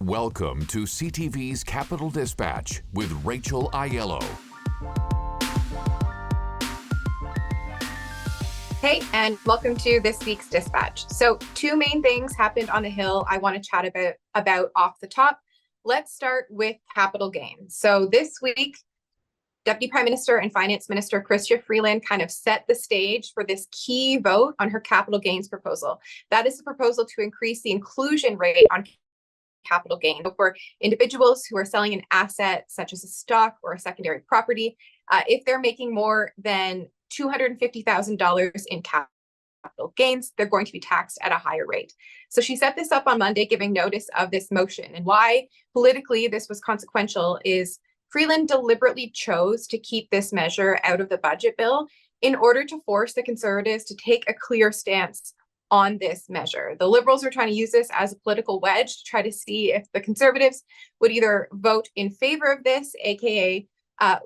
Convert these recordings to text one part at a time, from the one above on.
Welcome to CTV's Capital Dispatch with Rachel Aiello. Hey, and welcome to this week's Dispatch. So two main things happened on the Hill I want to chat about off the top. Let's start with capital gains. So this week, Deputy Prime Minister and Finance Minister Chrystia Freeland kind of set the stage for this key vote on her capital gains proposal. That is the proposal to increase the inclusion rate on capital gain for individuals who are selling an asset such as a stock or a secondary property. If they're making more than $250,000 in capital gains, they're going to be taxed at a higher rate. So she set this up on Monday, giving notice of this motion. And why politically this was consequential is Freeland deliberately chose to keep this measure out of the budget bill in order to force the Conservatives to take a clear stance on this measure. The Liberals are trying to use this as a political wedge to try to see if the Conservatives would either vote in favor of this, aka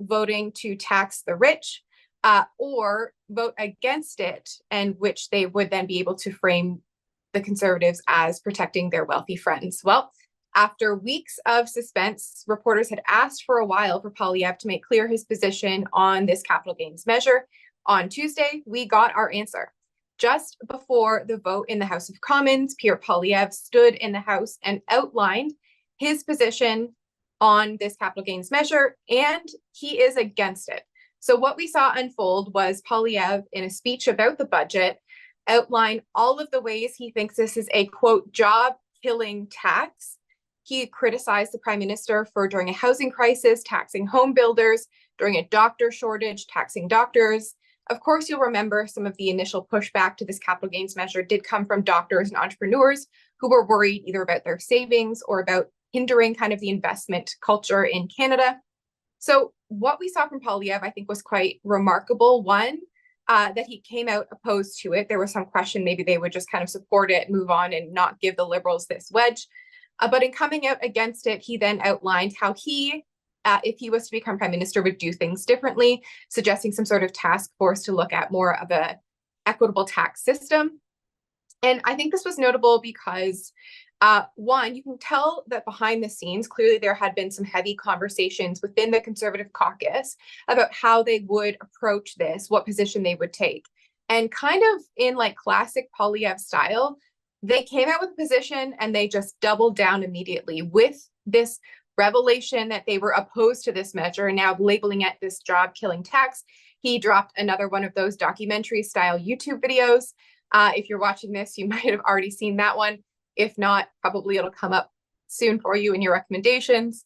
voting to tax the rich, or vote against it, and which they would then be able to frame the Conservatives as protecting their wealthy friends. Well, after weeks of suspense, reporters had asked for a while for Poilievre to make clear his position on this capital gains measure. On Tuesday, we got our answer. Just before the vote in the House of Commons, Pierre Poilievre stood in the House and outlined his position on this capital gains measure, and he is against it. So what we saw unfold was Poilievre, in a speech about the budget, outline all of the ways he thinks this is a, quote, job-killing tax. He criticized the Prime Minister for, during a housing crisis, taxing home builders, during a doctor shortage, taxing doctors. Of course, you'll remember some of the initial pushback to this capital gains measure did come from doctors and entrepreneurs who were worried either about their savings or about hindering kind of the investment culture in Canada. So what we saw from Poilievre, I think, was quite remarkable. One, that he came out opposed to it. There was some question maybe they would just kind of support it, move on, and not give the Liberals this wedge. But in coming out against it, he then outlined how he, if he was to become Prime Minister, would do things differently, suggesting some sort of task force to look at more of an equitable tax system. And I think this was notable because one, you can tell that behind the scenes, clearly there had been some heavy conversations within the Conservative caucus about how they would approach this, what position they would take. And kind of in like classic Poilievre style, they came out with a position and they just doubled down immediately with this revelation that they were opposed to this measure and now labeling it this job-killing tax. He dropped another one of those documentary-style YouTube videos. If you're watching this, you might have already seen that one. If not, probably it'll come up soon for you in your recommendations.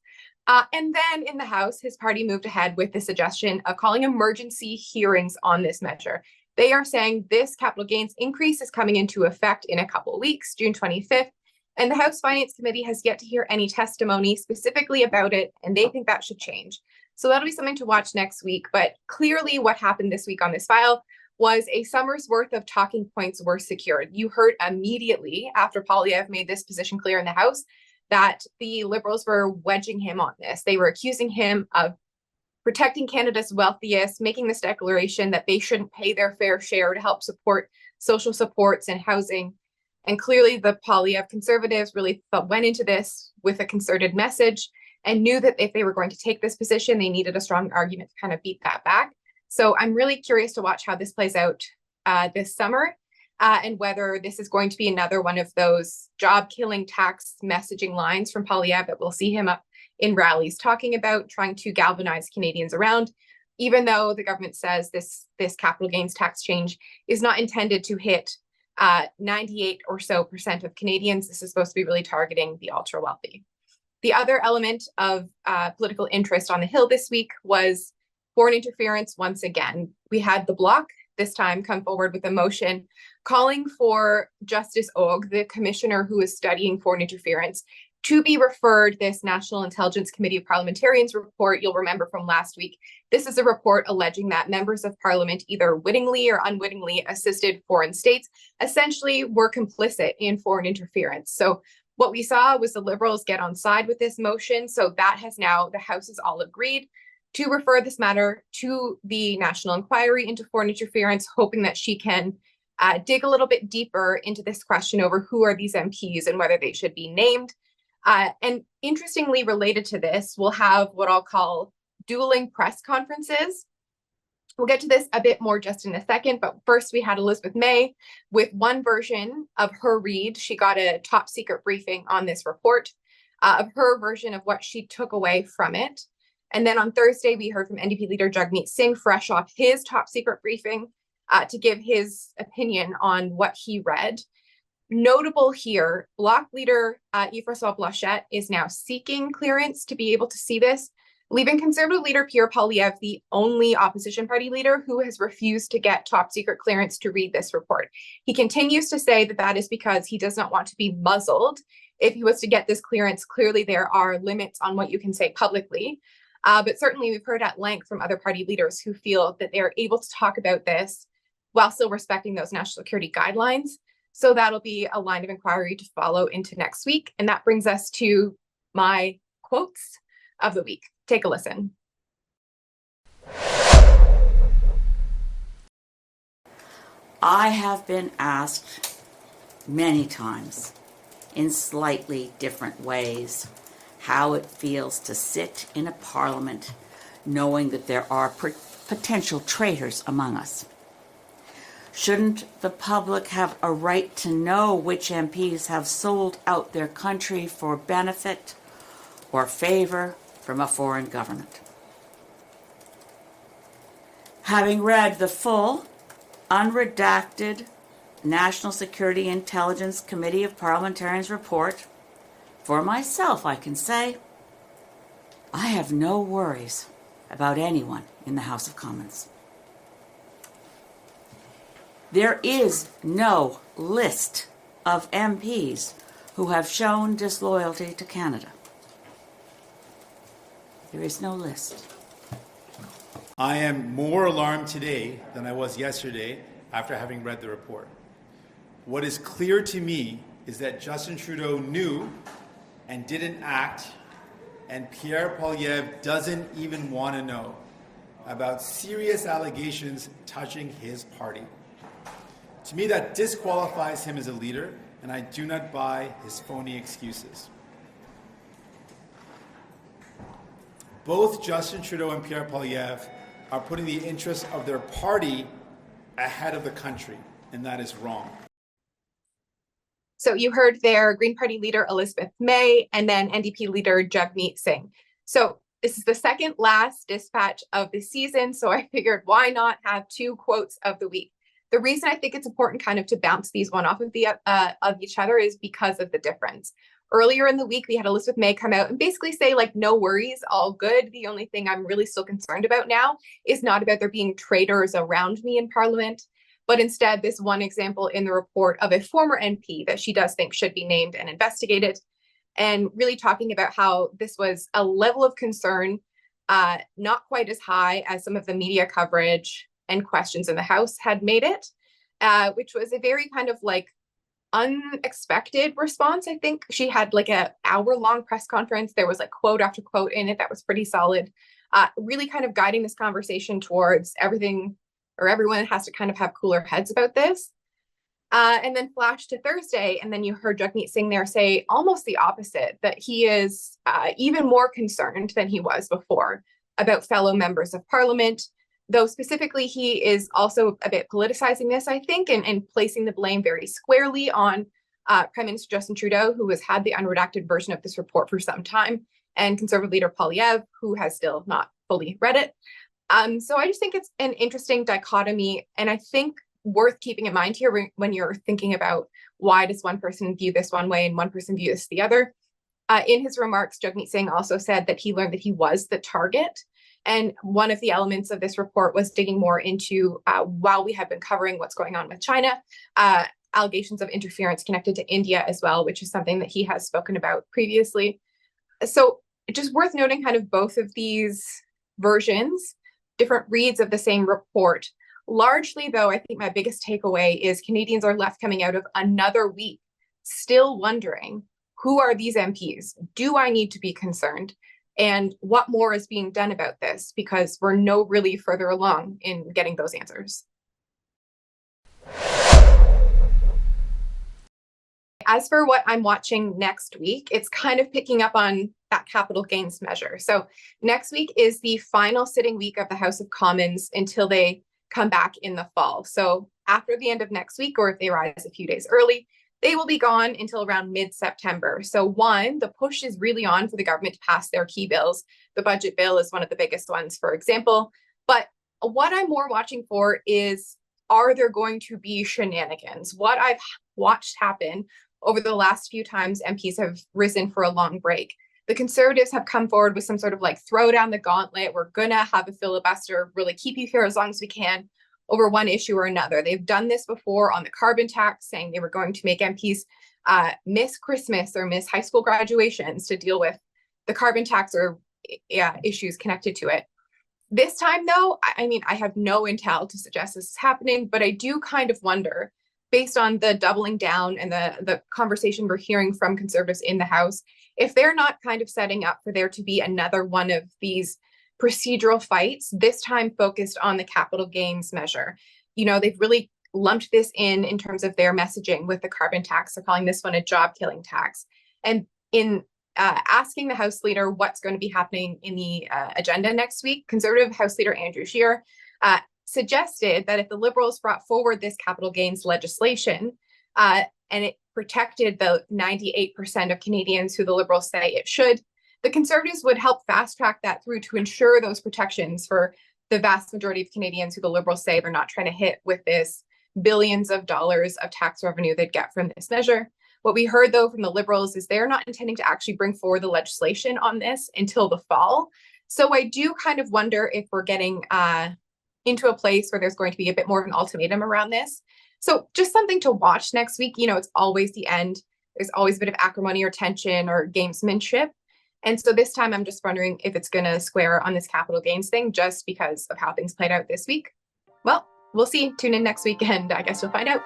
And then in the House, his party moved ahead with the suggestion of calling emergency hearings on this measure. They are saying this capital gains increase is coming into effect in a couple of weeks, June 25th, and the House Finance Committee has yet to hear any testimony specifically about it, and they think that should change. So that'll be something to watch next week. But clearly what happened this week on this file was a summer's worth of talking points were secured. You heard immediately after Poilievre made this position clear in the House that the Liberals were wedging him on this. They were accusing him of protecting Canada's wealthiest, making this declaration that they shouldn't pay their fair share to help support social supports and housing. And clearly the Poilievre Conservatives really went into this with a concerted message and knew that if they were going to take this position, they needed a strong argument to kind of beat that back. So I'm really curious to watch how this plays out this summer and whether this is going to be another one of those job-killing tax messaging lines from Poilievre that we'll see him up in rallies talking about, trying to galvanize Canadians around, even though the government says this capital gains tax change is not intended to hit 98% or so of Canadians. This is supposed to be really targeting the ultra-wealthy. The other element of political interest on the Hill this week was foreign interference once again. We had the Bloc this time come forward with a motion calling for Justice Og, the commissioner who is studying foreign interference, to be referred this National Intelligence Committee of Parliamentarians report. You'll remember from last week, this is a report alleging that members of parliament either wittingly or unwittingly assisted foreign states, essentially were complicit in foreign interference. So what we saw was the Liberals get on side with this motion. So that has now, the House has all agreed to refer this matter to the National Inquiry into Foreign Interference, hoping that she can dig a little bit deeper into this question over who are these MPs and whether they should be named. And interestingly related to this, we'll have what I'll call dueling press conferences. We'll get to this a bit more just in a second, but first we had Elizabeth May with one version of her read. She got a top secret briefing on this report of her version of what she took away from it. And then on Thursday, we heard from NDP leader Jagmeet Singh fresh off his top secret briefing to give his opinion on what he read. Notable here, Bloc leader Yves is now seeking clearance to be able to see this, leaving Conservative leader Pierre Poilievre the only opposition party leader who has refused to get top secret clearance to read this report. He continues to say that that is because he does not want to be muzzled. If he was to get this clearance, clearly there are limits on what you can say publicly. But certainly we've heard at length from other party leaders who feel that they are able to talk about this while still respecting those national security guidelines. So that'll be a line of inquiry to follow into next week. And that brings us to my quotes of the week. Take a listen. I have been asked many times in slightly different ways how it feels to sit in a parliament knowing that there are potential traitors among us. Shouldn't the public have a right to know which MPs have sold out their country for benefit or favor from a foreign government? Having read the full, unredacted National Security Intelligence Committee of Parliamentarians report, for myself, I can say, I have no worries about anyone in the House of Commons. There is no list of MPs who have shown disloyalty to Canada. There is no list. I am more alarmed today than I was yesterday after having read the report. What is clear to me is that Justin Trudeau knew and didn't act, and Pierre Poilievre doesn't even want to know about serious allegations touching his party. To me, that disqualifies him as a leader, and I do not buy his phony excuses. Both Justin Trudeau and Pierre Poilievre are putting the interests of their party ahead of the country, and that is wrong. So you heard there Green Party leader Elizabeth May and then NDP leader Jagmeet Singh. So this is the second last dispatch of the season, so I figured why not have two quotes of the week. The reason I think it's important kind of to bounce these one off of each other is because of the difference. Earlier in the week, we had Elizabeth May come out and basically say, like, no worries, all good. The only thing I'm really still concerned about now is not about there being traitors around me in Parliament, but instead this one example in the report of a former MP that she does think should be named and investigated, and really talking about how this was a level of concern not quite as high as some of the media coverage and questions in the House had made it, which was a very kind of like unexpected response. I think she had like an hour-long press conference. There was like quote after quote in it that was pretty solid, really kind of guiding this conversation towards everything or everyone has to kind of have cooler heads about this. And then flash to Thursday, and then you heard Jagmeet Singh there say almost the opposite, that he is even more concerned than he was before about fellow members of Parliament, though specifically he is also a bit politicizing this, I think, and placing the blame very squarely on Prime Minister Justin Trudeau, who has had the unredacted version of this report for some time, and Conservative leader Poilievre, who has still not fully read it. So I just think it's an interesting dichotomy, and I think worth keeping in mind here when you're thinking about why does one person view this one way and one person view this the other. In his remarks, Jagmeet Singh also said that he learned that he was the target. And one of the elements of this report was digging more into, while we have been covering what's going on with China, allegations of interference connected to India as well, which is something that he has spoken about previously. So just worth noting kind of both of these versions, different reads of the same report. Largely, though, I think my biggest takeaway is Canadians are left coming out of another week still wondering, who are these MPs? Do I need to be concerned? And what more is being done about this? Because we're no really further along in getting those answers. As for what I'm watching next week, it's kind of picking up on that capital gains measure. So next week is the final sitting week of the House of Commons until they come back in the fall. So after the end of next week, or if they rise a few days early, they will be gone until around mid-September. So one, the push is really on for the government to pass their key bills. The budget bill is one of the biggest ones, for example. But what I'm more watching for is, are there going to be shenanigans? What I've watched happen over the last few times MPs have risen for a long break, the Conservatives have come forward with some sort of like throw down the gauntlet. We're going to have a filibuster, really keep you here as long as we can over one issue or another. They've done this before on the carbon tax, saying they were going to make MPs miss Christmas or miss high school graduations to deal with the carbon tax or issues connected to it. This time, though, I mean, I have no intel to suggest this is happening, but I do kind of wonder, based on the doubling down and the conversation we're hearing from Conservatives in the House, if they're not kind of setting up for there to be another one of these procedural fights, this time focused on the capital gains measure. You know, they've really lumped this in terms of their messaging with the carbon tax. They're calling this one a job-killing tax. And in asking the House Leader what's going to be happening in the agenda next week, Conservative House Leader Andrew Scheer suggested that if the Liberals brought forward this capital gains legislation and it protected the 98% of Canadians who the Liberals say it should, the Conservatives would help fast track that through to ensure those protections for the vast majority of Canadians who the Liberals say they're not trying to hit with this billions of dollars of tax revenue they'd get from this measure. What we heard, though, from the Liberals is they're not intending to actually bring forward the legislation on this until the fall. So I do kind of wonder if we're getting into a place where there's going to be a bit more of an ultimatum around this. So just something to watch next week. You know, it's always the end. There's always a bit of acrimony or tension or gamesmanship. And so this time I'm just wondering if it's going to square on this capital gains thing just because of how things played out this week. Well, we'll see. Tune in next week and I guess you'll find out.